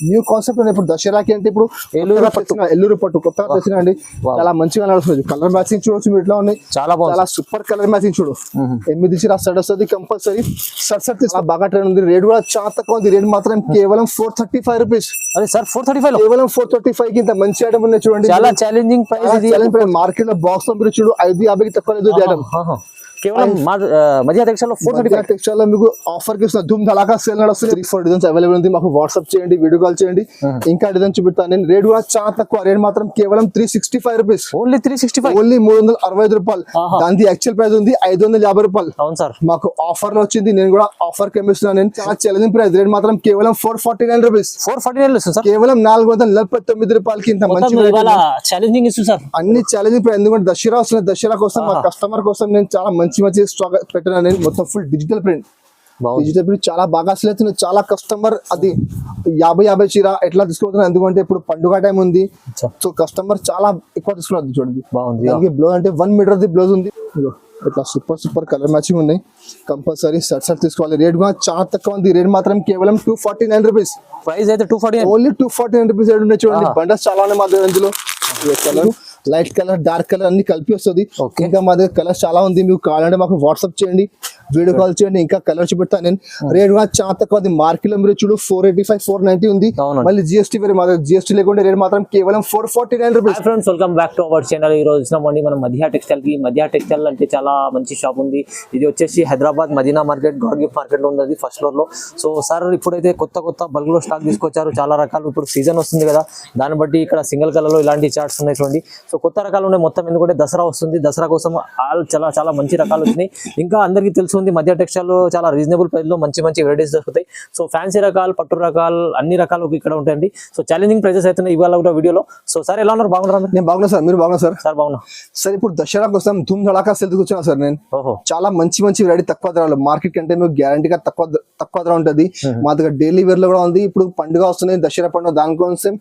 New concept ఉంది. ఇప్పుడు దసరాకి అంటే ఇప్పుడు ఎల్లూరు పట్టు కొత్తగా తెచ్చినా అండి, చాలా మంచిగా నడుస్తుంది. కలర్ మ్యాచింగ్ చూడొచ్చు, మీరు ఇట్లా ఉన్నాయి, చాలా సూపర్ కలర్ మ్యాచింగ్ చూడు. 8 చీర సెట్ వస్తుంది కంపల్సరీ. సెట్ తీసుకుని బాగా ట్రెండ్ ఉంది. రేట్ కూడా చాలా తక్కువ ఉంది. రేట్ మాత్రం కేవలం 435 రూపీస్. అదే సార్ 435 కేవలం 435 కి ఇంత మంచి ఐటమ్ ఉన్నాయి చూడండి. చాలా ఛాలెంజింగ్ ప్రైస్. మార్కెట్ లో బాక్స్ లో మీరు చూడు 550 తక్కువ లేదు ఐటమ్. కేవలం మధ్య టెక్స్టైల్ లో 435 టెక్స్టైల్ లో మీకు ఆఫర్ కి ఇస్తున్నా. ధూమ్ ధలాకా సేల్ నడుస్తుంది. 3-4 డిజైన్స్ అవైలబుల్ ఉంది. మాకు వాట్సాప్ చేయండి, వీడియో కాల్ చేయండి, ఇంకా డిజైన్ చూపిస్తాను నేను. రేట్ కూడా చాలా తక్కువ. రేట్ మాత్రం కేవలం 365 రూపీస్. ఓన్లీ 365, ఓన్లీ 365 రూపాయలు. దానికి యాక్చువల్ ప్రైస్ ఉంది 550 రూపాయలు. అవును సార్, మాకు ఆఫర్ లో వచ్చింది. నేను కూడా ఆఫర్ కి ఇస్తున్నాను. నేను చాలా ఛాలెంజింగ్ ప్రైస్. రేట్ మాత్రం కేవలం 449 రూపీస్. 449 సార్, కేవలం 449 రూపాయలకి ఇంత మంచి ఛాలెంజింగ్ ఇస్తుంది సార్. అన్ని ఛాలెంజింగ్ ప్రైస్. ఎందుకంటే దసరా వస్తుంది. దసరా కోసం మా కస్టమర్ కోసం నేను చాలా మంచి స్టాక్ పెట్టినా. నేను మొత్తం full digital print. Digital print చాలా బాగా అసలు అవుతుంది. చాలా కస్టమర్ అది 50 చీర ఎట్లా తీసుకుంటున్నారు, ఎందుకంటే ఇప్పుడు పండుగ టైం ఉంది. సో కస్టమర్ చాలా ఎక్కువ తీసుకున్నారు. చూడండి బాగుంది. బ్లౌజ్ అంటే 1 మీటర్ బ్లౌజ్ ఉంది. ఇట్లా సూపర్ కలర్ మ్యాచింగ్ ఉన్నాయి. కంపల్సరీ సెట్ తీసుకోవాలి. రేట్ కూడా చాలా తక్కువ ఉంది. రేట్ మాత్రం కేవలం 249 రూపీస్. ప్రైస్ అయితే 249, ఓన్లీ 249 రూపీస్ రేట్ ఉన్నాయి. చూడండి బండల్స్ చాలా ఉన్నాయి మా దగ్గర. ఇందులో colour, light colour, dark colour అన్ని కలిపి వస్తుంది. ఇంకా మా దగ్గర కలర్ చాలా ఉంది. మీకు కావాలంటే మాకు వాట్సాప్ చేయండి, వీడియో కాల్ చేయండి, ఇంకా కలర్ చూపెడతాను నేను. రేట్ కూడా చాలా తక్కువ ఉంది. మార్కెట్ లో మీరు చూడు 485, 490 ఉంది. మళ్ళీ జిఎస్టీ వేరే. మా దగ్గర జిఎస్టీ లేకుండా రేట్ మాత్రం కేవలం 449 rupees. Friends, welcome back to our channel. ఈ రోజు వచ్చినామండి మనం మధ్య టెక్స్టైల్ కి. మధ్య టెక్స్టైల్ అంటే చాలా మంచి షాప్ ఉంది. ఇది వచ్చేసి Hyderabad Madina market, God gift market లో ఉంది, ఫస్ట్ ఫ్లోర్ లో. సో సార్ ఇప్పుడైతే కొత్త బల్క్ లో స్టాక్ తీసుకొచ్చారు. చాలా రకాలు. ఇప్పుడు సీజన్ వస్తుంది కదా, దాన్ని బట్టి ఇక్కడ సింగిల్ కలర్ లో ఇలాంటి చార్ట్స్ ఉన్నాయి చూడండి. సో కొత్త రకాలు ఉన్నాయి మొత్తం. ఎందుకంటే దసరా వస్తుంది. దసరా కోసం చాలా మంచి రకాలు వచ్చినాయి. ఇంకా అందరికీ తెలుసుంది మధ్య టెక్స్టైల్ చాలా రీజనబుల్ ప్రైస్ లో మంచి వెరైటీస్ దొరుకుతాయి. సో ఫ్యాన్సీ రకాలు, పట్టు రకాలు, అన్ని రకాలు ఇక్కడ ఉంటాయండి. సో ఛాలెంజింగ్ ప్రైజెస్ అయితే ఇవాళ కూడా వీడియోలో. సో సార్ ఎలా ఉన్నారు? బాగున్నారు? నేను బాగున్నా సార్, మీరు బాగున్నా సార్? సార్ బాగున్నా సార్. ఇప్పుడు దసరా కోసం ధూమ్ ధడాకా సేల్ కూర్చున్నా సార్ నేను. చాలా మంచి వెరైటీ తక్కువ ధరలు. మార్కెట్ కంటే మీకు గ్యారంటీగా తక్కువ ధర ఉంటుంది. మా దగ్గర డైలీ వేర్ లో కూడా ఉంది. ఇప్పుడు పండుగ వస్తుంది, దసరా పండుగ, దానికోసం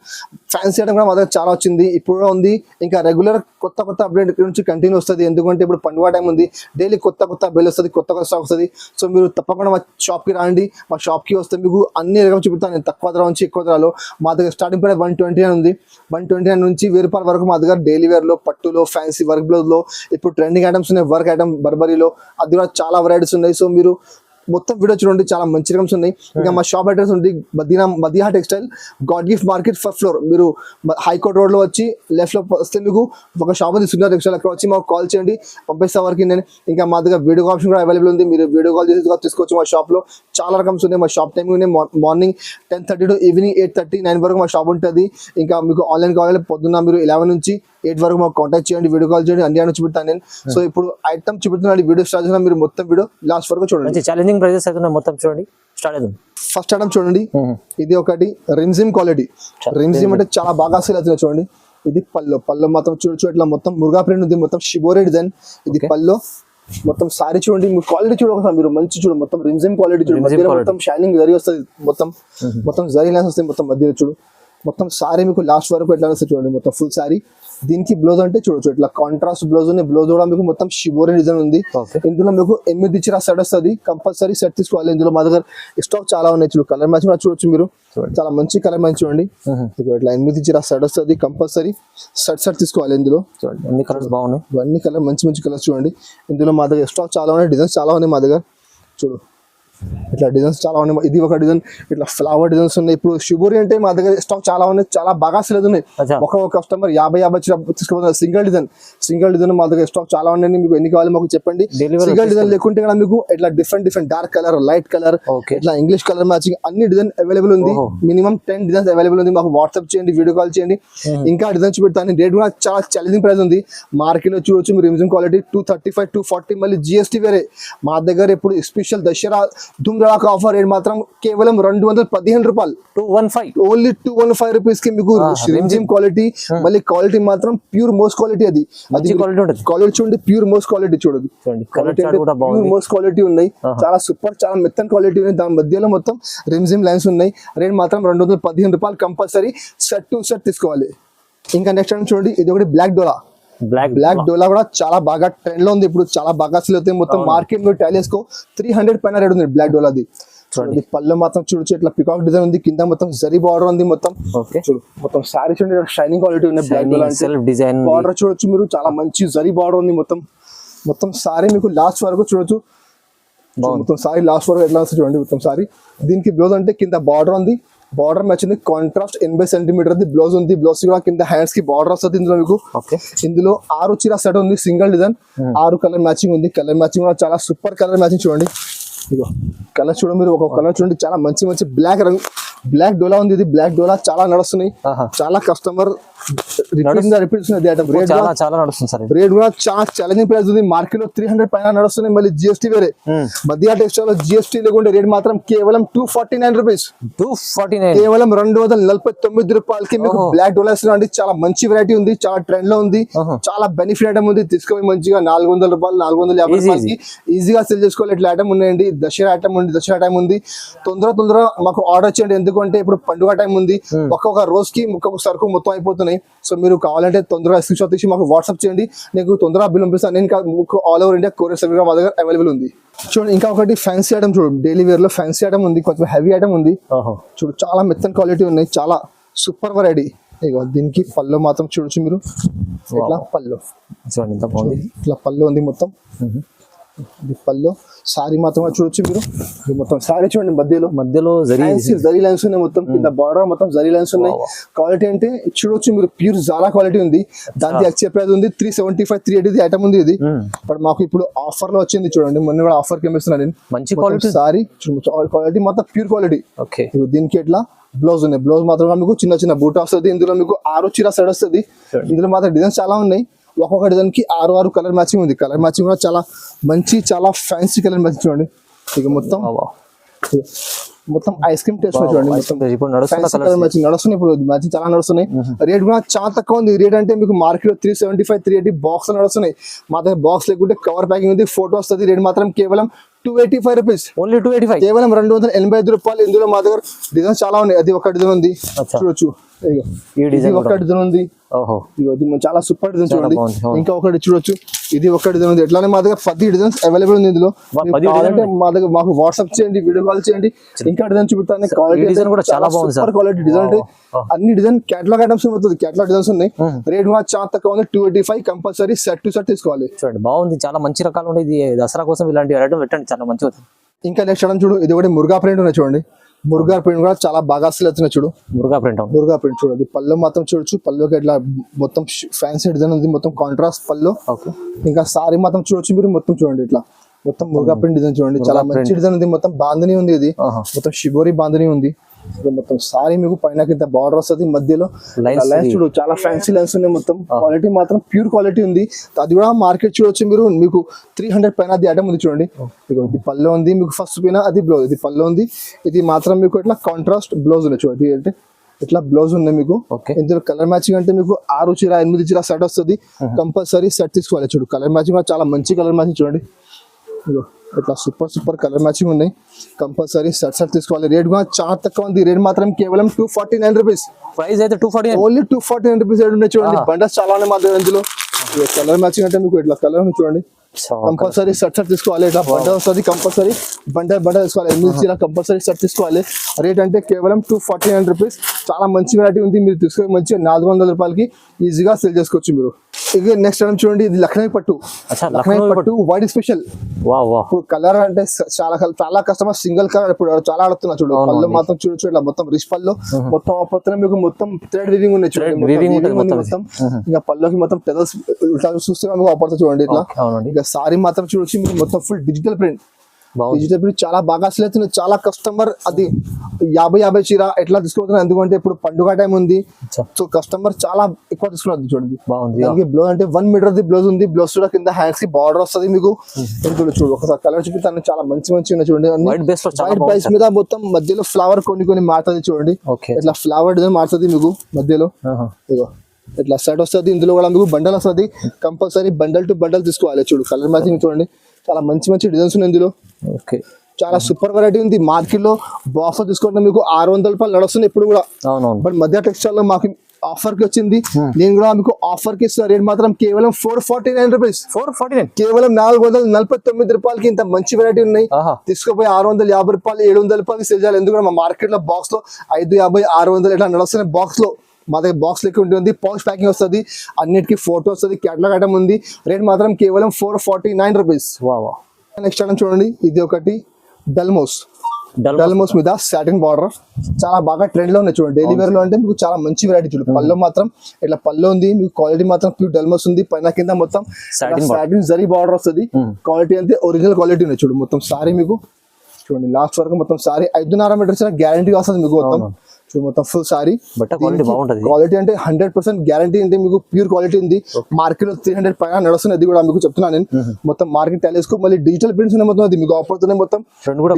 ఫ్యాన్సీ ఐటమ్ కూడా మా దగ్గర చాలా వచ్చింది. ఇప్పుడు కూడా ఉంది. ఇంకా రెగ్యులర్ కొత్త అప్డేట్ నుంచి కంటిన్యూ వస్తుంది. ఎందుకంటే ఇప్పుడు పండుగ టైం ఉంది. డైలీ కొత్త బెల్ వస్తుంది, కొత్త స్టాక్ వస్తుంది. సో మీరు తప్పకుండా మా షాప్ కి రండి. మా షాప్ కి వస్తే మీకు అన్ని రకం చూపిస్తాను నేను. తక్కువ ధర నుంచి ఎక్కువ ధరలో. మా దగ్గర స్టార్టింగ్ ప్రైస్ 129 ఉంది. 129 నుంచి 1000 రూపాయల వరకు మా దగ్గర డైలీ వేర్ లో, పట్టులో, ఫ్యాన్సీ వర్క్ బ్లౌజ్ లో ఇప్పుడు ట్రెండింగ్ ఐటమ్స్ ఉన్నాయి. వర్క్ ఐటమ్ బర్బరీలో అది కూడా చాలా వెరైటీస్ ఉన్నాయి. సో మీరు మొత్తం వీడియో చూడండి, చాలా మంచి రకమ్స్ ఉన్నాయి. ఇంకా మా షాప్ అడ్రస్ ఉంది Madina textile, God gift market, first floor. మీరు హైకోర్ట్ రోడ్ లో వచ్చి లెఫ్ట్ లో వస్తే మీకు ఒక షాప్ ఉంది, సుందర్ టెక్స్టైల్. అక్కడ వచ్చి మాకు కాల్ చేయండి, పంపిస్తా వరకు నేను. ఇంకా మా దగ్గర వీడియో ఆప్షన్ కూడా అవైలబుల్ ఉంది. మీరు వీడియో కాల్ చేసి తీసుకోవచ్చు. మా షాప్ లో చాలా రకమ్స్ ఉన్నాయి. మా షాప్ టైమింగ్ ఉన్నాయి మార్నింగ్ 10:30 to ఈవినింగ్ 8:30, 9 వరకు మా షాప్ ఉంటుంది. ఇంకా మీకు ఆన్లైన్ కావాలి పొద్దున్న మీరు 11 నుంచి 8 వరకు మాకు కాంటాక్ట్ చేయండి, వీడియో కాల్ చేయండి. అన్ని చూపిస్తాను నేను. సో ఇప్పుడు ఐటమ్ చూపిస్తున్నాను, వీడియో స్టార్ట్ చేసిన. మీరు మొత్తం వీడియో లాస్ట్ వరకు చూడండి. ఛాలెంజింగ్ ప్రైజెస్ అయితే మొత్తం చూడండి. స్టార్ట్ అవుతుంది. ఫస్ట్ ఐటమ్ చూడండి. ఇది ఒకటి రిమ్జిమ్ క్వాలిటీ. రిమ్జిమ్ అంటే చాలా బాగా సేల్ అవుతుంది. చూడండి, ఇది పల్లో మాత్రం చూడొచ్చు. ఇట్లా మొత్తం మురుగా ప్రింట్ ఉంది. మొత్తం షిబోరే డిజైన్. ఇది పల్లో మొత్తం సారీ చూడండి. మీరు క్వాలిటీ చూడొకసారి, మీరు మంచి చూడు. మొత్తం రిమ్జిమ్ క్వాలిటీ చూడు. మధ్యలో మొత్తం షైనింగ్ జరీ వస్తుంది. మొత్తం జరీ లైన్స్ వస్తాయి. మొత్తం మధ్యలో చూడు. మొత్తం సారీ మీకు లాస్ట్ వరకు ఎట్లా వస్తుంది చూడండి. మొత్తం ఫుల్ సారీ. దీనికి బ్లౌజ్ అంటే చూడొచ్చు, ఇట్లా కాంట్రాస్ట్ బ్లౌజ్ ఉంది. బ్లౌజ్ కూడా మీకు మొత్తం షిబోరే డిజైన్ ఉంది. ఇందులో మీకు 8 చీర సెట్ వస్తుంది. కంపల్సరీ సెట్ తీసుకోవాలి. ఇందులో మా దగ్గర స్టాక్ చాలా ఉన్నాయి. చూడు, కలర్ మ్యాచ్ కూడా చూడొచ్చు మీరు. చాలా మంచి కలర్ మ్యాచ్ చూడండి. ఇట్లా 8 చీర సెట్ వస్తుంది. కంపల్సరీ సెట్ తీసుకోవాలి. ఇందులో చూడండి అన్ని కలర్స్ బాగున్నాయి. అన్ని కలర్ మంచి కలర్స్ చూడండి. ఇందులో మా దగ్గర స్టాక్ చాలా ఉన్నాయి. డిజైన్స్ చాలా ఉన్నాయి మా దగ్గర. చూడు, ఇట్లా డిజైన్స్ చాలా ఉన్నాయి. ఇది ఒక డిజైన్, ఇట్లా ఫ్లవర్ డిజైన్స్ ఉన్నాయి. ఇప్పుడు షిబోరి అంటే మా దగ్గర స్టాక్ చాలా ఉన్నాయి. చాలా బాగా సేల్ ఉన్నాయి. ఒక కస్టమర్ 50 తీసుకుపోతున్నారు. సింగిల్ డిజైన్ మా దగ్గర స్టాక్ చాలా ఉన్నాయి. మీకు ఎన్ని కావాలి మాకు చెప్పండి. సింగిల్ డిజైన్ లేకుంటే కూడా మీకు ఇట్లా different dark colour, light colour, ఇట్లా ఇంగ్లీష్ కలర్ మ్యాచింగ్ అన్ని డిజైన్ అవైలబుల్ ఉంది. మినిమం 10 డిజైన్స్ అవైలబుల్ ఉంది. మాకు వాట్సాప్ చేయండి, వీడియో కాల్ చేయండి, ఇంకా డిజైన్స్ పెడతాను. రేట్ కూడా చాలా ఛాలెంజింగ్ ప్రైస్ ఉంది. మార్కెట్ లో చూడొచ్చు మీరు. రిమ్జిమ్ క్వాలిటీ 235, 240, మళ్ళీ జిఎస్టీ వేరే. మా దగ్గర ఇప్పుడు స్పెషల్ దసరా ధూమ్ ధడాకా ఆఫర్. రేట్ మాత్రం కేవలం 215 రూపాయలు. 215, ఓన్లీ 215 రూపీస్ కి మీకు రిమ్జిమ్ క్వాలిటీ. మళ్ళీ క్వాలిటీ మాత్రం ప్యూర్ మోస్ట్ క్వాలిటీ. అది క్వాలిటీ చూడండి, ప్యూర్ మోస్ట్ క్వాలిటీ చూడదు. ప్యూర్ మోస్ట్ క్వాలిటీ ఉన్నాయి. చాలా సూపర్, చాలా మెత్తన్ క్వాలిటీ ఉన్నాయి. దాని మధ్యలో మొత్తం రిమ్జిమ్ లైన్స్ ఉన్నాయి. రేట్ మాత్రం 215 రూపాయలు. కంపల్సరీ సెట్ తీసుకోవాలి. ఇంకా నెక్స్ట్ చూడండి, ఇది ఒకటి బ్లాక్ డోలా కూడా చాలా బాగా ట్రెండ్ లో ఉంది. ఇప్పుడు చాలా బాగా సేల్ అవుతాయి. మొత్తం మార్కెట్ లో టాలీస్కో 300 పైన రేట్ ఉంది బ్లాక్ డోలాది. చూడండి పళ్ళు మాత్రం చూడొచ్చు ఇట్లా పికాక్ డిజైన్ ఉంది, కింద మొత్తం జరీ బార్డర్ ఉంది మొత్తం. ఓకే చూడు మొత్తం సారీ చూడండి షైనింగ్ క్వాలిటీ ఉంది, బ్లాక్ సెల్ఫ్ డిజైన్ బార్డర్ చూడొచ్చు మీరు, చాలా మంచి జరీ బార్డర్ ఉంది మొత్తం. మొత్తం సారీ మీకు లాస్ట్ వరకు చూడొచ్చు, మొత్తం సారీ లాస్ట్ వరకు ఎట్లా వస్తుంది చూడండి మొత్తం సారీ. దీనికి బ్లౌజ్ అంటే కింద బార్డర్ ఉంది, బార్డర్ మ్యాచ్ ఉంది, కాంట్రాస్ట్ 80 సెంటీమీటర్ బ్లౌజ్ ఉంది. బ్లౌజ్ కూడా కింద హ్యాండ్స్ కి బార్డర్ వస్తుంది ఇందులో మీకు. ఇందులో 6 చీర సెట్ ఉంది, సింగిల్ డిజైన్, 6 కలర్ మ్యాచింగ్ ఉంది. కలర్ మ్యాచింగ్ కూడా చాలా సూపర్ కలర్ మ్యాచింగ్ చూడండి. ఇగో కలర్ చూడండి మీరు, ఒక కలర్ చూడండి చాలా మంచి మంచి బ్లాక్ రంగు, బ్లాక్ డోలా ఉంది. ఇది బ్లాక్ డోలా చాలా నడుస్తున్నాయి, చాలా కస్టమర్ రేట్ చాలా నడుస్తుంది సార్. రేట్ కూడా చాలా ఛాలెంజింగ్ ప్రైస్ ఉంది. మార్కెట్ లో 300 పైన నడుస్తున్నాయి. మళ్ళీ జిఎస్టీ వేరే, మధ్య టెక్స్టైల్ లో జిఎస్టీ లేకుంటే రేట్ మాత్రం కేవలం 249 రూపీస్, 249 కేవలం 249 రూపాయలకి మీకు బ్లాక్ డోలా ఇస్తున్నాండి. చాలా మంచి వెరైటీ ఉంది, చాలా ట్రెండ్ లో ఉంది, చాలా బెనిఫిట్ ఐటమ్ ఉంది. తీసుకొని మంచిగా 400 రూపాయలు 450 రూపాయలకి ఈజీగా సెల్ చేసుకోవాలి. ఇట్లా ఐటమ్ ఉన్నాయండి. దసరా ఐటమ్ ఉంది, దసరా టైం ఉంది. తొందర మాకు ఆర్డర్ చేయండి, ఎందుకంటే ఇప్పుడు పండుగ టైం ఉంది. ఒక్కొక్క రోజుకి ఒక్కొక్క సరుకు మొత్తం అయిపోతున్నాయి. సో మీరు కావాలంటే తొందరగా స్క్రీన్ షాట్ తీసి మాకు వాట్సాప్ చేయండి, నీకు తొందరగా బిల్ పంపిస్తాను. నేను all over India courier service మా దగ్గర అవైలబుల్ ఉంది. చూడండి ఇంకా ఒకటి ఫ్యాన్సీ ఐటమ్ చూడు, డైలీ వేర్ లో ఫ్యాన్సీ ఐటమ్ ఉంది, కొంచెం హెవీ ఐటమ్ ఉంది. చూడు చాలా మెత్తన్ క్వాలిటీ ఉన్నాయి, చాలా సూపర్ వెరైటీ. ఇగో దీనికి పళ్ళు మాత్రం చూడొచ్చు మీరు, ఇట్లా పళ్ళు ఇట్లా పళ్ళు ఉంది మొత్తం. ఇది పళ్ళు సారీ మాత్రం చూడొచ్చు మీరు, మొత్తం సారీ చూడండి మధ్యలో జరీ లైన్స్ ఉన్నాయి మొత్తం, కింద బార్డర్ మొత్తం జరీ లైన్స్ ఉన్నాయి. క్వాలిటీ అంటే చూడొచ్చు మీరు, ప్యూర్ జారా క్వాలిటీ ఉంది. దానికి యాక్చువల్ ప్రైస్ ఉంది 375 380 ఐటమ్ ఉంది ఇది. బట్ మాకు ఇప్పుడు ఆఫర్ లో వచ్చింది చూడండి, మొన్న కూడా ఆఫర్ కి ఇస్తున్నాను నేను. మంచి క్వాలిటీ సారీ క్వాలిటీ మొత్తం ప్యూర్ క్వాలిటీ. దీనికి ఎట్లా బ్లౌజ్ ఉన్నాయి, బ్లౌజ్ మాత్రం మీకు చిన్న చిన్న బూట వస్తుంది. ఇందులో మీకు 6 చీర సెట్ వస్తుంది. ఇందులో మాత్రం డిజైన్స్ చాలా ఉన్నాయి, ఒక్కొక్క డిజైన్ కి 6 కలర్ మ్యాచింగ్ ఉంది. కలర్ మ్యాచింగ్ కూడా చాలా మంచి, చాలా ఫ్యాన్సీ కలర్ మ్యాచింగ్ చూడండి. ఇక మొత్తం ఐస్ క్రీమ్ టేస్ట్ చూడండి, కలర్ మ్యాచింగ్ నడుస్తున్నాయి. ఇప్పుడు మ్యాచింగ్ చాలా నడుస్తున్నాయి. రేట్ కూడా చాలా తక్కువ ఉంది. రేట్ అంటే మీకు మార్కెట్ లో 375 380 బాక్స్ నడుస్తున్నాయి. మా దగ్గర బాక్స్ లేకుంటే కవర్ ప్యాకింగ్ ఉంది, ఫోటో వస్తుంది. రేట్ మాత్రం కేవలం 285 రూపీస్, ఓన్లీ 285, కేవలం 285 రూపాయలు. ఇందులో మా దగ్గర డిజైన్ చాలా ఉన్నాయి. అది ఒక డిజైన్ ఉంది చూడొచ్చు, ఇది ఒక డిజైన్ ఉంది. చాలా సూపర్ డిజైన్ చూడండి. ఇంకా ఒకటి చూడొచ్చు, ఇది ఒక డిజైన్ ఉంది. ఎట్లానే మా దగ్గర 10 డిజైన్స్ అవైలబుల్ ఉంది. ఇందులో మా దగ్గర మాకు వాట్సాప్ చేయండి, వీడియో కాల్ చేయండి. ఇంకా డిజైన్ చూపిస్తాను. సూపర్ క్వాలిటీ డిజైన్ అంటే అన్ని డిజైన్ కేటలాగ్ ఐటమ్స్ అవుతుంది, కేటలాగ్ డిజైన్స్ ఉన్నాయి. రేట్ కూడా చాలా తక్కువ ఉంది, 285. కంపల్సరీ సెట్ టు సెట్ తీసుకోవాలి. చూడండి బాగుంది, చాలా మంచి రకాలు ఉన్నాయి. ఇది దసరా కోసం ఇలాంటి ఐటమ్ పెట్టండి, చాలా మంచిగా అవుతుంది. ఇంకా నెక్స్ట్ ఐటమ్ చూడు, ఇది ఒకటి మురుగా ప్రింట్ ఉన్నాయి చూడండి. మురుగా ప్రింట్ కూడా చాలా బాగా అసలు అవుతున్నాయి చూడు. మురుగా ప్రింట్ చూడండి. పళ్ళు మాత్రం చూడొచ్చు, పళ్ళుకి ఇట్లా మొత్తం ఫ్యాన్సీ డిజైన్ ఉంది, మొత్తం కాంట్రాస్ట్ పళ్ళు. ఇంకా సారీ మాత్రం చూడొచ్చు మీరు, మొత్తం చూడండి ఇట్లా మొత్తం మురుగా ప్రింట్ డిజైన్ చూడండి, చాలా మంచి డిజైన్ ఉంది. మొత్తం బాంధని ఉంది, ఇది మొత్తం షిబోరి బాంధని ఉంది. మొత్తం సారీ మీకు పైన కింద బార్డర్ వస్తుంది, మధ్యలో లైన్స్ చూడు, చాలా ఫ్యాన్సీ లైన్స్ ఉన్నాయి. మొత్తం క్వాలిటీ మాత్రం ప్యూర్ క్వాలిటీ ఉంది. అది కూడా మార్కెట్ చూడొచ్చు మీరు, మీకు 300 పైన అది ఐటమ్ ఉంది చూడండి. ఇది పళ్ళు ఉంది మీకు, ఫస్ట్ పైన అది బ్లౌజ్, ఇది పళ్ళు ఉంది. ఇది మాత్రం మీకు ఇట్లా కాంట్రాస్ట్ బ్లౌజ్ ఉంది చూడండి. అంటే ఇట్లా బ్లౌజ్ ఉంది మీకు. ఇందులో కలర్ మ్యాచింగ్ అంటే మీకు 6 చీర 8 చీర సెట్ వస్తుంది. కంపల్సరీ సెట్ తీసుకోవాలి. చూడు కలర్ మ్యాచింగ్ చాలా మంచి కలర్ మ్యాచింగ్ చూడండి. ఇట్లా సూపర్ కలర్ మ్యాచింగ్ ఉన్నాయి. కంపల్సరీ సెట్ తీసుకోవాలి. రేట్ కూడా చాలా తక్కువ ఉంది. రేట్ మాత్రం కేవలం 249 రూపీస్. ప్రైస్ అయితే 249, ఓన్లీ 249 రూపీస్ రేట్ ఉన్నాయి చూడండి. బండల్స్ చాలా ఉన్నాయి మా దగ్గర. ఇందులో కలర్ మ్యాచింగ్ అంటే మీకు ఇట్లా కలర్ చూడండి. కంపల్సరీ సెట్ తీసుకోవాలి. ఇట్లా బండల్ వస్తుంది, కంపల్సరీ బండల్ తీసుకోవాలి. 8 చీర కంపల్సరీ సెట్ తీసుకోవాలి. రేట్ అంటే కేవలం 249 రూపీస్. చాలా మంచి వెరైటీ ఉంది. మీరు తీసుకొని మంచిగా 400 రూపాయలకి ఈజీగా సేల్ చేసుకోవచ్చు మీరు. ఇక నెక్స్ట్ ఐటమ్ చూడండి, ఇది లక్నవీ పట్టు. White special. ఇప్పుడు కలర్ అంటే చాలా కస్టమర్ సింగిల్ కలర్ ఇప్పుడు చాలా ఆడుతున్నా చూడు. పళ్ళు మాత్రం చూడొచ్చు, ఇట్లా మొత్తం రిచ్ పళ్ళు, మొత్తం మీకు మొత్తం థ్రెడ్ వీవింగ్ ఉన్నాయి చూడండి. మొత్తం ఇంకా పళ్ళుకి మొత్తం టెదల్స్ చూస్తే ఆపడుతుంది చూడండి. ఇట్లా ఇక సారీ మాత్రం చూడొచ్చు మీరు, మొత్తం ఫుల్ డిజిటల్ ప్రింట్. చాలా బాగా అసలు అవుతుంది. చాలా కస్టమర్ అది 50 చీర ఎట్లా తీసుకుంటున్నారు, ఎందుకంటే ఇప్పుడు పండుగ టైం ఉంది. సో కస్టమర్ చాలా ఎక్కువ తీసుకున్నారు చూడండి. దానికి బ్లౌజ్ అంటే 1 మీటర్ బ్లౌజ్ ఉంది. బ్లౌజ్ కూడా కింద హ్యాండ్స్ కి బార్డర్ వస్తుంది మీకు. చూడు ఒకసారి కలర్ చూపిస్తాను, చాలా మంచి ఉన్నాయి చూడండి. వైట్ బేస్ మీద మొత్తం మధ్యలో ఫ్లవర్ కొన్ని మారుతుంది చూడండి. ఇట్లా ఫ్లవర్ డిజైన్ మారుతుంది మీకు మధ్యలో. ఇగో ఇట్లా సెట్ వస్తుంది. ఇందులో కూడా మీకు బండల్ వస్తుంది. కంపల్సరీ బండల్ టు బండల్ తీసుకోవాలి. చూడు కలర్ మ్యాచింగ్ చూడండి, చాలా మంచి డిజైన్స్ ఉన్నాయి ఇందులో. చాలా సూపర్ వెరైటీ ఉంది. మార్కెట్ లో బాక్స్ తీసుకుంటే మీకు 600 రూపాయలు నడుస్తుంది ఇప్పుడు కూడా. బట్ మధ్య టెక్స్టైల్ లో మాకు ఆఫర్ కి వచ్చింది. నేను కూడా మీకు ఆఫర్ కి ఇస్తున్న రేట్ మాత్రం కేవలం 449 రూపీస్. 449 కేవలం 449 రూపాయలకి ఇంత మంచి వెరైటీ ఉన్నాయి. తీసుకుపోయి 650 రూపాయలు 700 రూపాయలకి సేల్ చేయాలి. ఎందుకంటే మా మార్కెట్ లో బాక్స్ లో 550 600 ఇట్లా నడుస్తున్నాయి. బాక్స్ లో మా దగ్గర బాక్స్ లెక్క ఉంటుంది, పౌచ్ ప్యాకింగ్ వస్తుంది, అన్నిటికీ ఫోటో వస్తుంది, క్యాటలాగ్ ఐటమ్ ఉంది. రేట్ మాత్రం కేవలం 449 రూపీస్. నెక్స్ట్ ఐటమ్ చూడండి, ఇది ఒకటి డల్మోస్ మీద సాటిన్ బార్డర్ చాలా బాగా ట్రెండ్ లో ఉన్నాయి చూడండి. డైలీ వేర్ లో అంటే మీకు చాలా మంచి వెరైటీ చూడండి. పళ్ళు మాత్రం ఇట్లా పళ్ళు ఉంది, మీకు క్వాలిటీ మాత్రం ప్యూర్ డల్మోస్ ఉంది. పైన కింద మొత్తం సాటిన్ జరీ బార్డర్ వస్తుంది. క్వాలిటీ అంటే ఒరిజినల్ క్వాలిటీ ఉన్నాయి చూడు. మొత్తం సారీ మీకు చూడండి లాస్ట్ వరకు మొత్తం సారీ 5.5 మీటర్స్ గ్యారంటీ వస్తుంది మీకు. మొత్తం మొత్తం ఫుల్ సారీ క్వాలిటీ అంటే 100% గ్యారంటీ అంటే మీకు ప్యూర్ క్వాలిటీ ఉంది. మార్కెట్ లో 300 పైన నడుస్తుంది. అది కూడా మీకు చెప్తున్నాను నేను. మొత్తం మార్కెట్ టెలిస్కోప్ మళ్ళీ డిజిటల్ ప్రింట్స్ ఉన్నాయి. మొత్తం అది మీకు ఆఫర్ తో మొత్తం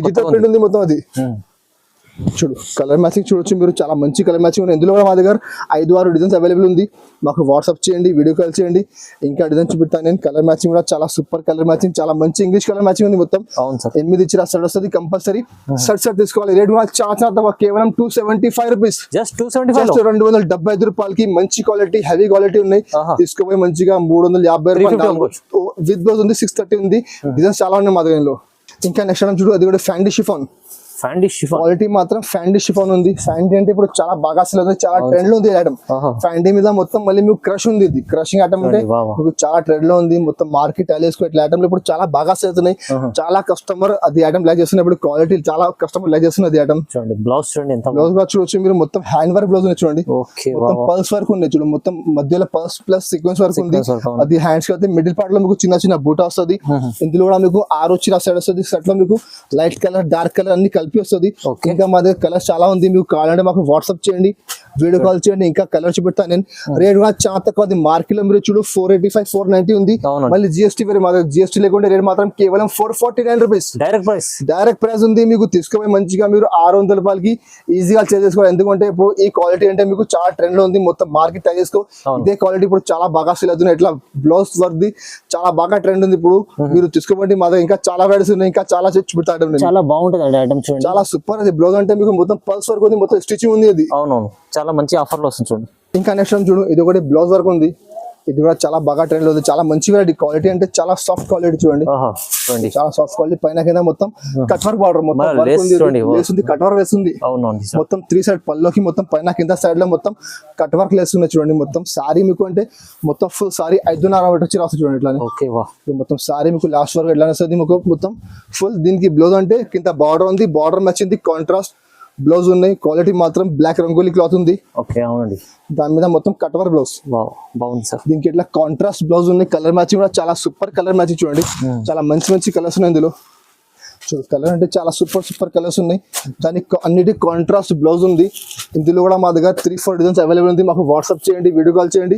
డిజిటల్ ప్రింట్ ఉంది మొత్తం. అది చూడు కలర్ మ్యాచింగ్ చూడొచ్చు మీరు, చాలా మంచి కలర్ మ్యాచింగ్ ఉంది. ఇందులో కూడా మా దగ్గర 5-6 డిజైన్స్ అవైలబుల్ ఉంది. మాకు వాట్సాప్ చేయండి, వీడియో కాల్ చేయండి, ఇంకా డిజైన్ చూపిస్తాను నేను. కలర్ మ్యాచింగ్ కూడా చాలా సూపర్ కలర్ మ్యాచింగ్, చాలా మంచి ఇంగ్లీష్ కలర్ మ్యాచింగ్ ఉంది. మొత్తం 8 ఇచ్చిన షర్ట్ వస్తుంది కంపల్సరీ. షర్ట్ తీసుకోవాలి. రేట్ కూడా చాలా తక్కువ, కేవలం 275 రూపీస్. 275 రూపాయలకి మంచి క్వాలిటీ హెవీ క్వాలిటీ ఉన్నాయి. తీసుకోపోయి మంచిగా 350 రూపాయలు విత్ బ్లౌజ్ ఉంది. 630 ఉంది. డిజైన్స్ చాలా ఉన్నాయి మా దగ్గరలో. ఇంకా నెక్స్ట్ చూడు, అది కూడా ఫ్యాండీ షిఫాన్. క్వాలిటీ మాత్రం ఫ్యాండీ షిఫాన్ ఉంది. ఫ్యాండీ అంటే ఇప్పుడు చాలా బాగా అసలు చాలా ట్రెండ్ లో ఉంది ఐటమ్. ఫ్యాండీ మీద మొత్తం మళ్ళీ మీకు క్రష్ ఉంది. ఇది క్రషింగ్ ఐటమ్ అంటే మీకు చాలా ట్రెండ్ లో ఉంది. మొత్తం మార్కెట్ అలేసుకో ఇట్లా ఐటమ్ ఇప్పుడు చాలా బాగా అవుతున్నాయి. చాలా కస్టమర్ అది ఐటమ్ లైక్ చేస్తున్నారు. ఇప్పుడు క్వాలిటీ చాలా కస్టమర్ లైక్ చేస్తున్నది ఐటమ్. బ్లౌజ్ చూడండి, బ్లౌజ్ కూడా చూడొచ్చు మీరు. మొత్తం హ్యాండ్ వర్క్ బ్లౌజ్ ఉంది చూడండి. మొత్తం పల్స్ వర్క్ ఉంది చూడండి. మొత్తం మధ్యలో పల్స్ ప్లస్ సీక్వెన్స్ వర్క్ ఉంది. అది హ్యాండ్స్ కి అయితే మిడిల్ పార్ట్ లో మీకు చిన్న చిన్న బూటా వస్తుంది. ఇందులో కూడా మీకు 6 చిరా సైడ్ వస్తుంది. సెట్ లో మీకు లైట్ కలర్ డార్క్ కలర్ అన్ని కలిపి వస్తుంది. ఇంకా మా దగ్గర కలర్స్ చాలా ఉంది. మీకు కావాలంటే మాకు వాట్సాప్ చేయండి, వీడియో కాల్ చేయండి, ఇంకా కలర్ చూపెడతాను నేను. రేట్ కూడా చాలా తక్కువ. మార్కెట్ లో మీరు చూడు 485 490 ఉంది. మళ్ళీ జిఎస్టీ వేరే మా దగ్గర జిఎస్టీ లేకుంటే రేట్ మాత్రం కేవలం 449 రూపీస్. డైరెక్ట్ ప్రైస్ ఉంది. మీకు తీసుకుపోయి మంచిగా మీరు 600 రూపాయలకి ఈజీగా సేల్ చేసుకోవాలి. ఎందుకంటే ఇప్పుడు ఈ క్వాలిటీ అంటే మీకు చాలా ట్రెండ్ లో ఉంది. మొత్తం మార్కెట్ ట్రై చేసుకో. ఇదే క్వాలిటీ ఇప్పుడు చాలా బాగా సేల్ అవుతుంది. ఇట్లా బ్లౌజ్ వర్క్ ది చాలా బాగా ట్రెండ్ ఉంది. ఇప్పుడు మీరు తీసుకోబట్టి మా దగ్గర ఇంకా చాలా వెరైటీస్ ఉన్నాయి. ఇంకా చాలా చూపెడతాడు. చాలా బాగుంటుంది ఐటమ్ చూడండి, చాలా సూపర్. అది బ్లౌజ్ అంటే మీకు మొత్తం పల్స్ వర్క్ ఉంది, మొత్తం స్టిచింగ్ ఉంది. అది అవునవును చాలా మంచి ఆఫర్ లో వస్తుంది చూడండి. ఇంకా నెక్స్ట్ చూడు, ఇది ఒకటి బ్లౌజ్ వర్క్ ఉంది. ఇది కూడా చాలా బాగా ట్రెండ్ లో ఉంది. చాలా మంచి వెరైటీ. క్వాలిటీ అంటే చాలా సాఫ్ట్ క్వాలిటీ చూడండి. చాలా సాఫ్ట్ క్వాలిటీ. పైన కింద మొత్తం కట్ వర్క్ బార్డర్ మొత్తం వేస్తుంది. కట్ వర్క్ వేస్తుంది మొత్తం 3 సైడ్ పల్లోకి మొత్తం పైన కింద సైడ్ లో మొత్తం కట్ వర్క్ వేస్తుంది చూడండి. మొత్తం సారీ మీకు అంటే మొత్తం ఫుల్ సారీ 5.5 మీటర్ వచ్చి రాస్తుంది చూడండి. ఇట్లా మొత్తం సారీ మీకు లాస్ట్ వరకు ఎట్లా వస్తుంది మీకు మొత్తం ఫుల్. దీనికి బ్లౌజ్ అంటే కింద బార్డర్ ఉంది. బార్డర్ నచ్చింది, కాంట్రాస్ట్ బ్లౌజ్ ఉన్నాయి. క్వాలిటీ మాత్రం బ్లాక్ రంగోలీ క్లాత్ ఉంది. దాని మీద మొత్తం కట్ వర్క్ బ్లౌజ్ బాగుంది సార్. దీనికి ఇట్లా కాంట్రాస్ట్ బ్లౌజ్ ఉంది. కలర్ మ్యాచింగ్ కూడా చాలా సూపర్ కలర్ మ్యాచింగ్ చూడండి. చాలా మంచి మంచి కలర్స్ ఉన్నాయి ఇందులో. కలర్ అంటే చాలా సూపర్ కలర్స్ ఉన్నాయి. దానికి అన్నిటి కాంట్రాస్ట్ బ్లౌజ్ ఉంది. ఇందులో కూడా మా దగ్గర 3-4 డిజైన్స్ అవైలబుల్ ఉంది. మాకు వాట్సాప్ చేయండి, వీడియో కాల్ చేయండి,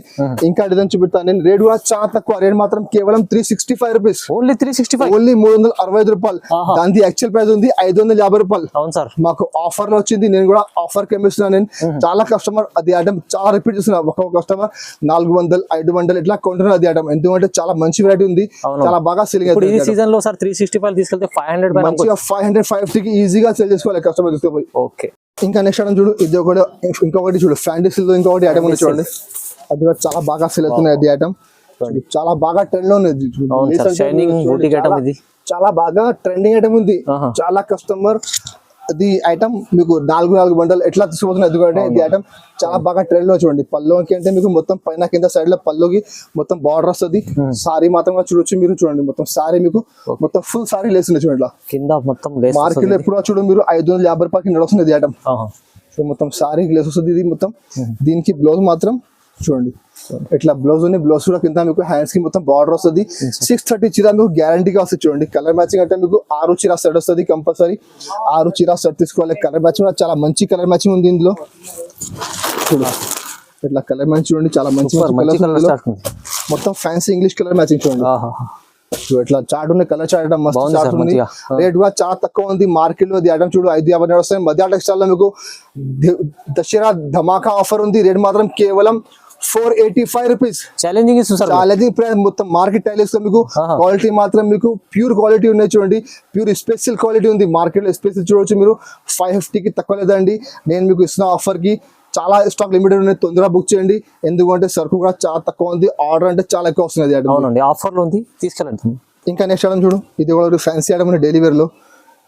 ఇంకా డిజైన్ చూపిస్తాను నేను. రేట్ కూడా చాలా తక్కువ. రేట్ మాత్రం కేవలం 365 రూపీస్. ఓన్లీ 365, ఓన్లీ 365 రూపాయలు. దానికి యాక్చువల్ ప్రైస్ ఉంది 550 రూపాయలు. అవును సార్, మాకు ఆఫర్ లో వచ్చింది. నేను కూడా ఆఫర్ కమిస్తున్నాను నేను. చాలా కస్టమర్ అది ఐటమ్ చాలా రిపీట్ చేస్తున్నారు. ఒక్కొక్క కస్టమర్ 400 500 ఇట్లా కొంటున్నారు అది ఐటమ్. ఎందుకంటే చాలా మంచి వెరైటీ ఉంది, చాలా బాగా సెల్లింగ్ అవుతుంది. ఈ సీజన్ లో సార్ 365 తీసుకెళ్తే 500 మంచిగా 550 కి ఈజీగా సేల్ చేసుకోవాలి కస్టమర్ తీసుకుపోయి. ఓకే. ఇంకా నెక్స్ట్ ఐటమ్ చూడు, ఇది ఒకటి ఇంకొకటి చూడు ఫ్యాంటసీ లో ఇంకొకటి ఐటమ్ ఉంది చూడండి. అది కూడా చాలా బాగా సేల్ అవుతుంది. అది ఐటమ్ చాలా బాగా ట్రెండ్ లో ఉంది. చాలా బాగా ట్రెండింగ్ ఐటమ్ ఉంది. చాలా కస్టమర్ అది ఐటమ్ మీకు 4 బండలు ఎట్లా తీసుకుపోతున్నారు. ఎందుకంటే ఇది ఐటమ్ చాలా బాగా ట్రెండ్ లో చూడండి. పల్లోకి అంటే మీకు మొత్తం పైన కింద సైడ్ లో పల్లోకి మొత్తం బార్డర్ వస్తుంది. సారీ మాత్రం చూడొచ్చు మీరు. చూడండి మొత్తం సారీ మీకు మొత్తం ఫుల్ సారీ లేస్తుంది చూడండి. కింద మొత్తం మార్కెట్ లో ఎప్పుడు చూడు మీరు 550 రూపాయలకి నడుస్తుంది ఇది ఐటమ్. మొత్తం సారీ గ్లేస్ వస్తుంది. ఇది మొత్తం దీనికి బ్లౌజ్ మాత్రం చూడండి ఇట్లా బ్లౌజ్ ఉంది. బ్లౌజ్ కూడా కింద మీకు హ్యాండ్స్ కి మొత్తం బార్డర్ వస్తుంది. 630 చీర మీకు గ్యారంటీగా వస్తుంది చూడండి. కలర్ మ్యాచింగ్ అంటే మీకు 6 చీర సెట్ వస్తుంది కంపల్సరీ. 6 చీర సెట్ తీసుకోవాలి. కలర్ మ్యాచింగ్ కూడా చాలా మంచి కలర్ మ్యాచింగ్ ఉంది ఇందులో. చూడండి ఇట్లా కలర్ మ్యాచింగ్ చూడండి, చాలా మంచి మొత్తం ఫ్యాన్సీ ఇంగ్లీష్ కలర్ మ్యాచింగ్ చూడండి. ఇట్లా చాట్ ఉంది, కలర్ చాట్ మస్తు చాట్ ఉంది. రేట్ కూడా చాలా తక్కువ ఉంది మార్కెట్ లో. ఐటమ్ చూడు 550 వస్తాయి. మధ్య టెక్స్టైల్ లో మీకు దసరా ధమాకా ఆఫర్ ఉంది. రేట్ మాత్రం కేవలం 485 రూపీస్. Challenging price. మొత్తం మార్కెట్ టైలర్స్ లో మీకు క్వాలిటీ మాత్రం మీకు ప్యూర్ క్వాలిటీ ఉన్నాయి చూడండి. ప్యూర్ స్పెషల్ క్వాలిటీ ఉంది. మార్కెట్ లో స్పెషల్ చూడవచ్చు మీరు. 550 కి తక్కువ లేదండి. నేను మీకు ఇస్తున్న ఆఫర్ కి చాలా స్టాక్ లిమిటెడ్ ఉన్నాయి, తొందరగా బుక్ చేయండి. ఎందుకంటే సరుకు కూడా చాలా తక్కువ ఉంది, ఆర్డర్ అంటే చాలా ఎక్కువ వస్తుంది ఐటమ్. అవునండి, ఆఫర్ లో ఉంది, తీసుకెళ్ళండి. ఇంకా నెక్స్ట్ ఐటమ్ చూడు, ఇది కూడా ఫ్యాన్సీ ఐటమ్ ఉంది డైలీ వేర్ లో.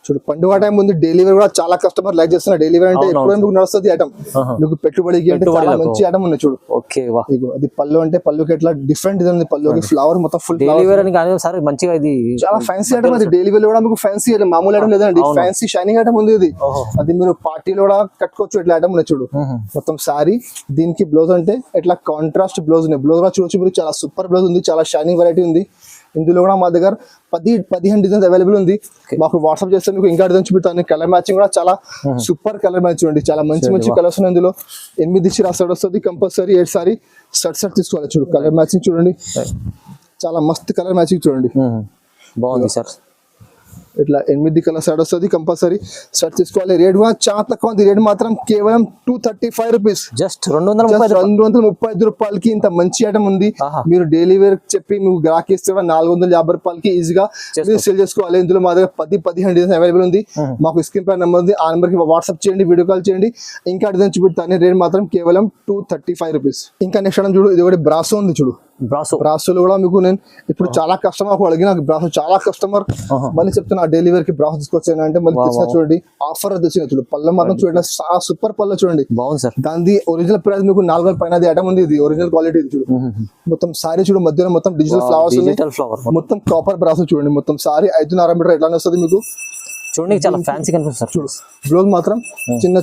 చూడు పండుగ టైం ఉంది, డైలీ వేర్ కూడా చాలా కస్టమర్ లైక్ చేస్తున్నారు. డైలీ వేర్ అంటే ఎప్పుడు మీకు నడుస్తుంది ఐటమ్, మీకు పెట్టుబడికి అంటే చాలా మంచి ఐటమ్ ఉంది. చూడు ఓకే, అది పళ్ళు అంటే పళ్ళుకి ఎట్లా డిఫరెంట్ డిజైన్ ఉంది, పళ్ళుకి ఫ్లవర్ మొత్తం ఫుల్ డైలీ వేర్ అని కాదు సార్, మంచిగా ఇది చాలా ఫ్యాన్సీ ఐటమ్. అది డైలీ వేర్ కూడా మీకు ఫ్యాన్సీ ఐటమ్, మామూలు ఐటమ్ లేదండి, ఫ్యాన్సీ షైనింగ్ ఐటమ్ ఉంది ఇది. అది మీరు పార్టీలో కూడా కట్టుకోవచ్చు, ఇట్లా ఐటమ్ ఉన్నాయి. చూడు మొత్తం సారీ, దీనికి బ్లౌజ్ అంటే ఇట్లా కాంట్రాస్ట్ బ్లౌజ్ ఉన్నాయి. బ్లౌజ్ కూడా చూడొచ్చు మీరు, చాలా సూపర్ బ్లౌజ్ ఉంది, చాలా షైనింగ్ వెరైటీ ఉంది. ఇందులో కూడా మా దగ్గర 10-15 డిజైన్స్ అవైలబుల్ ఉంది. మాకు వాట్సాప్ చేస్తే మీకు ఇంకా డిజైన్ చూపిస్తాను. కలర్ మ్యాచింగ్ కూడా చాలా సూపర్ కలర్ మ్యాచ్ చూడండి, చాలా మంచి కలర్స్ ఉన్నాయి. ఇందులో 8 చీర సెట్ వస్తుంది కంపల్సరీ, 7 సారీ సెట్ తీసుకోవాలి. చూడు కలర్ మ్యాచింగ్ చూడండి, చాలా మస్తు కలర్ మ్యాచింగ్ చూడండి, బాగుంది సార్. ఇట్లా 8 కలర్ సెట్ వస్తుంది కంపల్సరీ సెట్ తీసుకోవాలి. రేట్ కూడా చాలా తక్కువ ఉంది, రేట్ మాత్రం కేవలం 235 రూపీస్, జస్ట్ 235 రూపాయలకి ఇంత మంచి ఐటమ్ ఉంది. మీరు డైలీ వేర్ చెప్పి మీకు గ్రాహక్ ఇస్తే 450 రూపాయలకి ఈజీగా మీరు సేల్ చేసుకోవాలి. ఇందులో మా దగ్గర 10-15 డిజైన్స్ అవైలబుల్ ఉంది. మాకు స్క్రీన్ పై నెంబర్ ఉంది, ఆ నెంబర్ కి వాట్సాప్ చేయండి, వీడియో కాల్ చేయండి. ఇంకా డిజైన్ చూపిస్తాను. రేట్ మాత్రం కేవలం 235 రూపీస్. ఇంకా నెక్స్ట్ ఐటమ్ చూడు, ఇది ఒకటి బ్రాసో ఉంది. చూడు బ్రాసోలో కూడా మీకు నేను ఇప్పుడు చాలా కస్టమర్ అడిగిన బ్రాసో, చాలా కస్టమర్ మళ్ళీ చెప్తున్నా డైలీ వేర్ కి బ్రాసో తీసుకొచ్చాను అంటే మళ్ళీ తెచ్చిన. చూడండి ఆఫర్ తెచ్చిన, చూడు పళ్ళ మాత్రం చూడండి, సూపర్ పళ్ళ చూడండి, బాగుంది సార్. దాని ఒరిజినల్ ప్రైస్ మీకు 4,000 పైన ఐటమ్ ఉంది. ఇది ఒరిజినల్ క్వాలిటీ. చూడు మొత్తం సారీ చూడు, మధ్యలో మొత్తం డిజిటల్ ఫ్లవర్స్ ఉన్నాయి, మొత్తం కాపర్ బ్రాసో చూడండి. మొత్తం సారీ 5.5 మీటర్ ఎట్లా వస్తుంది మీకు చూడండి, చాలా ఫ్యాన్సీ కనిపిస్తుంది. చూడు బ్లౌజ్ మాత్రం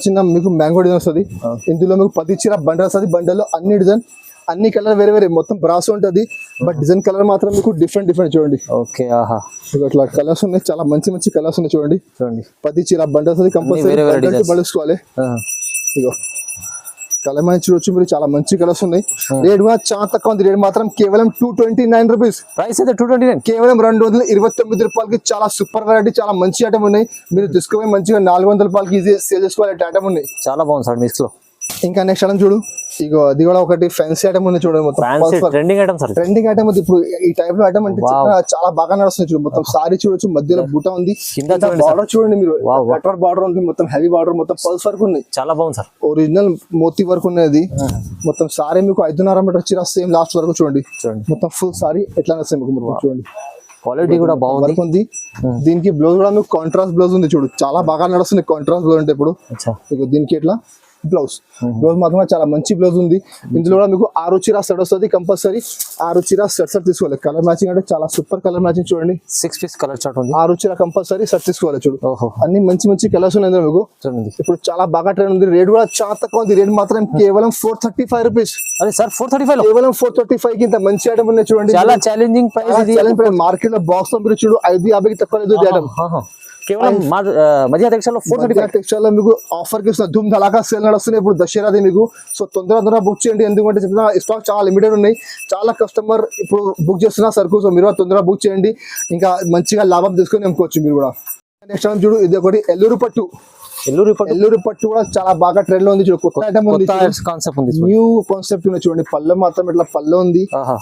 చిన్న మీకు మ్యాంగో డిజైన్ వస్తుంది. ఇందులో మీకు 10 చీర బండల్ వస్తుంది, బండల్లో అన్ని డిజైన్ అన్ని కలర్ వేరే మొత్తం బ్రాసో ఉంటుంది, బట్ డిజైన్ కలర్ మాత్రం మీకు డిఫరెంట్ చూడండి. ఓకే, అట్లా కలర్స్ ఉన్నాయి, చాలా మంచి కలర్స్ ఉన్నాయి. చూడండి 10 చీర బండల్ వస్తుంది కంపల్సరీ, బండలుసుకోవాలి. ఇగో కలర్ మ్యాచ్ చూడొచ్చు మీరు, చాలా మంచి కలర్స్ ఉన్నాయి. రేట్ కూడా చాలా తక్కువ ఉంది, రేట్ మాత్రం కేవలం 229 రూపీస్. ప్రైస్ అయితే 229, కేవలం 229 రూపాయలకి చాలా సూపర్ వెరైటీ, చాలా మంచి ఐటమ్ ఉన్నాయి. మీరు తీసుకుపోయి మంచిగా 400 రూపాయలకి ఈజీ సేల్ చేసుకోవాలి ఐటమ్ ఉన్నాయి. చాలా బాగుంది సార్ మిక్స్ లో. ఇంకా నెక్స్ట్ ఐటమ్ చూడు, ఇగో అది కూడా ఒకటి ఫ్యాన్సీ ఐటమ్ ఉంది. చూడండి మొత్తం trending item sir, trending item ఉంది ఇప్పుడు ఈ టైప్ లో ఐటమ్ అంటే చాలా బాగా నడుస్తుంది. చూడు మొత్తం సారీ చూడొచ్చు, మధ్యలో బూటా ఉంది, బార్డర్ చూడండి మీరు, కట్వర్ బార్డర్ ఉంది, మొత్తం హెవీ బార్డర్, మొత్తం పల్స్ వర్క్ ఉంది, చాలా బాగుంది సార్. ఒరిజినల్ మోతీ వర్క్ ఉన్నది. మొత్తం సారీ మీకు 5.5 మీటర్ వచ్చి సేమ్ లాస్ట్ వరకు చూడండి, మొత్తం ఫుల్ సారీ ఎట్లా వస్తాయి మీకు చూడండి. క్వాలిటీ కూడా బాగుంది. దీనికి బ్లౌజ్ కూడా మీకు కాంట్రాస్ట్ బ్లౌజ్ ఉంది. చూడు చాలా బాగా నడుస్తుంది కాంట్రాస్ట్ బ్లౌజ్ అంటే ఇప్పుడు. దీనికి ఎట్లా బ్లౌజ్ మాత్రమే చాలా మంచి బ్లౌజ్ ఉంది. ఇందులో కూడా మీకు 6 చీర సెట్ వస్తుంది కంపల్సరీ, 6 చీర సెట్ తీసుకోవాలి. కలర్ మ్యాచింగ్ అంటే చాలా సూపర్ కలర్ మ్యాచింగ్ చూడండి, 6 పీస్ కలర్ చార్ట్ ఉంది. 6 చీర కంపల్సరీ సెట్ తీసుకోవాలి. చూడు అన్ని మంచి కలర్స్ ఉన్నాయి మీకు చూడండి. ఇప్పుడు చాలా బాగా ట్రెండ్ ఉంది, రేట్ కూడా చాలా తక్కువ ఉంది, రేట్ మాత్రం కేవలం 435 రూపీస్. అదే సార్ 435, కేవలం 435 కి ఇంత మంచి ఐటమ్ ఉన్నాయి చూడండి. చాలా ఛాలెంజింగ్ ప్రైస్, మార్కెట్ లో బాక్స్ లో మీరు చూడు 550కి తక్కువ లేదు ఐటమ్. కేవలం మధ్య టెక్స్టైల్ లో 435 టెక్స్టైల్ లో మీకు ఆఫర్ కి ధూమ్ ధలాకా సేల్ నడుస్తుంది ఇప్పుడు దసరాది మీకు. సో తొందరగా బుక్ చేయండి, ఎందుకంటే చెప్తున్నా స్టాక్ చాలా లిమిటెడ్ ఉన్నాయి. చాలా కస్టమర్ ఇప్పుడు బుక్ చేస్తున్నా సరుకు, సో మీరు తొందరగా బుక్ చేయండి, ఇంకా మంచిగా లాభం తీసుకొని అమ్ముకోవచ్చు మీరు కూడా. నెక్స్ట్ టైం చూడు, ఇది ఒకటి ఎల్లూరు పట్టు పట్టు కూడా చాలా బాగా ట్రెండ్ లో ఉంది. చూడు కొత్త ఐటమ్ ఉంది, కాన్సెప్ట్ ఉంది, న్యూ కాన్సెప్ట్ ఉన్నాయి. చూడండి పళ్ళు మాత్రం ఇట్లా పళ్ళు ఉంది,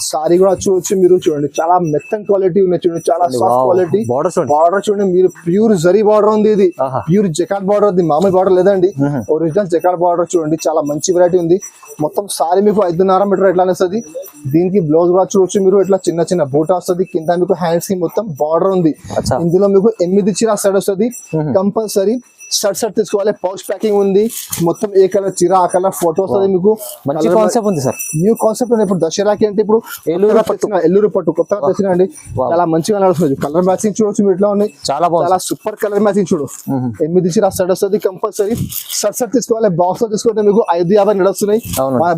సారీ కూడా చూడొచ్చు మీరు. చూడండి చాలా మెత్తన్ క్వాలిటీ ఉన్నాయి, చూడండి చాలా సాఫ్ట్ క్వాలిటీ. బార్డర్ చూడండి మీరు, ప్యూర్ జరీ బార్డర్ ఉంది, ఇది ప్యూర్ జకాట్ బార్డర్ ఉంది, మామూలు బార్డర్ లేదండి, ఒరిజినల్ జకాట్ బార్డర్. చూడండి చాలా మంచి వెరైటీ ఉంది. మొత్తం సారీ మీకు 5.5 మీటర్ ఎట్లా వస్తుంది. దీనికి బ్లౌజ్ కూడా చూడొచ్చు మీరు, ఇట్లా చిన్న బూటా వస్తుంది, కింద మీకు హ్యాండ్స్ కి మొత్తం బార్డర్ ఉంది. ఇందులో మీకు 8 చీర సెట్ వస్తుంది కంపల్సరీ, షర్ట్ తీసుకోవాలి. పౌచ్ ప్యాకింగ్ ఉంది, మొత్తం ఏ కలర్ చీర ఆ కలర్ ఫోటో వస్తుంది మీకు. మంచి కాన్సెప్ట్ ఉంది సార్, న్యూ కాన్సెప్ట్ ఉంది. ఇప్పుడు దసరాకి అంటే ఇప్పుడు ఎల్లూరు పట్టు కొత్తగా తెచ్చినండి, చాలా మంచిగా నడుస్తుంది. కలర్ మ్యాచింగ్ చూడొచ్చు మీరు ఎట్లా ఉన్నాయి, చాలా సూపర్ కలర్ మ్యాచింగ్. చూడు 8 చీర షర్ట్ వస్తుంది కంపల్సరీ, షర్ట్ తీసుకోవాలి. బాక్స్ లో తీసుకుంటే మీకు 550 నడుస్తున్నాయి,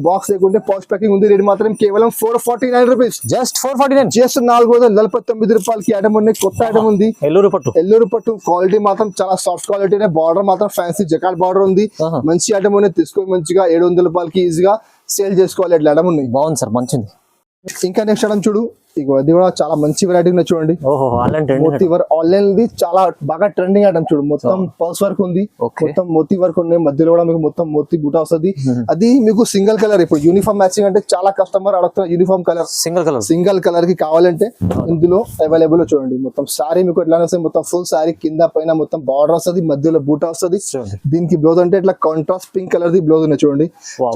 బాక్స్ లేకుంటే పౌచ్ ప్యాకింగ్ ఉంది. రేట్ మాత్రం కేవలం 449 రూపీస్, జస్ట్ 449, జస్ట్ 449 రూపాయలకి ఐటమ్ ఉంది. కొత్త ఐటమ్ ఉంది ఎల్లూరు పట్టు. క్వాలిటీ మాత్రం చాలా సాఫ్ట్ క్వాలిటీ, బార్డర్ మాత్రం ఫ్యాన్సీ జకాట్ బార్డర్ ఉంది. మంచి ఐటమ్ ఉన్నాయి, తీసుకొని మంచిగా 700 రూపాయలకి ఈజీగా సేల్ చేసుకోవాలి. ఎట్లా ఐటమ్ ఉన్నాయి, బాగుంది సార్ మంచిది. ఇంకా నెక్స్ట్ ఐటమ్ చూడు, ఇగో అది కూడా చాలా మంచి వెరైటీ ఉన్నాయి చూడండి. ఓహో ఆన్లైన్ మోతీ వర్క్ ఆన్లైన్ ది చాలా బాగా ట్రెండింగ్ ఐటమ్ చూడు. మొత్తం పర్స్ వర్క్ ఉంది, మొత్తం మోతీ వర్క్ ఉన్నాయి, మధ్యలో కూడా మీకు మొత్తం మోతీ బూటా వస్తుంది. అది మీకు సింగిల్ కలర్. ఇప్పుడు యూనిఫామ్ మ్యాచింగ్ అంటే చాలా కస్టమర్ అడుగుతున్నారు యూనిఫామ్ కలర్. సింగిల్ కలర్ కి కావాలంటే ఇందులో అవైలబుల్ చూడండి. మొత్తం సారీ మీకు ఎట్లా వస్తుంది, మొత్తం ఫుల్ సారీ కింద పైన మొత్తం బార్డర్ వస్తుంది, మధ్యలో బూటా వస్తుంది. దీనికి బ్లౌజ్ అంటే ఇట్లా contrast pink colour the blouse ఉన్నాయి చూడండి.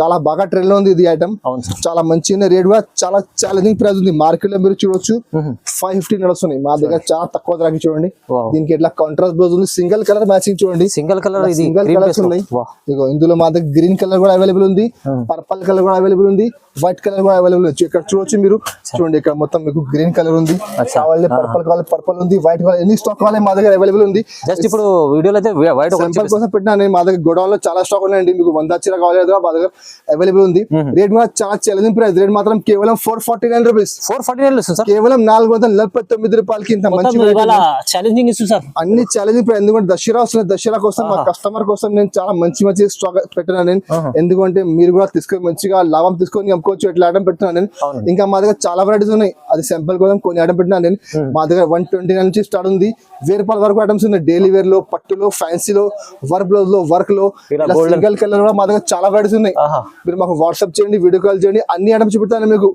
చాలా బాగా ట్రెండ్ లో ఉంది ఇది ఐటమ్. చాలా మంచి రేట్ కూడా చాలా ఛాలెంజింగ్ ప్రైస్ ఉంది. మార్కెట్ లో మీరు చూడొచ్చు 550 నడుస్తున్నాయి, మా దగ్గర చాలా తక్కువ ధరకి చూడండి. దీనికి ఎట్లా కాంట్రాస్ట్ బ్లౌజ్ ఉంది, సింగిల్ కలర్ మ్యాచింగ్ చూడండి. సింగిల్ కలర్స్ ఉన్నాయి. ఇగో ఇందులో మా దగ్గర గ్రీన్ కలర్ కూడా అవైలబుల్ ఉంది, పర్పల్ కలర్ కూడా అవైలబుల్ ఉంది, వైట్ కలర్ కూడా అవైలబుల్ ఉంది. ఇక్కడ చూడొచ్చు మీరు చూడండి. ఇక్కడ మొత్తం మీకు గ్రీన్ కలర్ ఉంది, కావాలి పర్పల్ కావాలి పర్పల్ ఉంది, వైట్ కావాలి, ఎన్ని స్టాక్ కావాలి మా దగ్గర అవైలబుల్ ఉంది. జస్ట్ ఇప్పుడు వీడియోలో అయితే వైట్ కోసం పెట్టినా నేను. మా దగ్గర గోడౌన్ లో చాలా స్టాక్ ఉన్నాయండి. మీకు 100 చీర కావాలి మా దగ్గర అవైలబుల్ ఉంది. రేట్ కూడా చాలా ఛాలెంజింగ్ ప్రైస్. రేట్ మాత్రం కేవలం 449 రూపీస్. 449 కేవలం 449 రూపాయలకి. ఇంత మంచి ఛాలెంజింగ్ ఇస్తుంది సార్, అన్ని ఛాలెంజింగ్ ప్రైస్. ఎందుకంటే దసరా వస్తుంది, దసరా కోసం మా కస్టమర్ కోసం నేను చాలా మంచి స్టాక్ పెట్టినా నేను. ఎందుకంటే మీరు కూడా తీసుకొని మంచిగా లాభం తీసుకొని అమ్ముకోవచ్చు. ఎట్లా ఐటమ్ పెట్టినా నేను. ఇంకా మా దగ్గర చాలా వెరైటీస్ ఉన్నాయి. అది సింపుల్ కోసం కొన్ని ఐటమ్ పెట్టినా నేను. మా దగ్గర 129 నుంచి స్టార్ట్ ఉంది. 1000 రూపాయల వరకు ఐటమ్స్ ఉన్నాయి. డైలీ వేర్ లో, పట్టులో, ఫ్యాన్సీలో, వర్క్ బ్లౌజ్ లో, వర్క్ లో, సింగిల్ కలర్ కూడా మా దగ్గర చాలా వెరైటీస్ ఉన్నాయి. మీరు మాకు వాట్సాప్ చేయండి, వీడియో కాల్ చేయండి, అన్ని ఐటమ్స్ చూపెడతాను మీకు.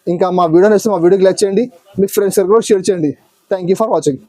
ఇంకా మా వీడియో నచ్చితే మా వీడియోకి లైక్ చేయండి, మీ ఫ్రెండ్స్ కూడా షేర్ చేయండి. Thank you for watching.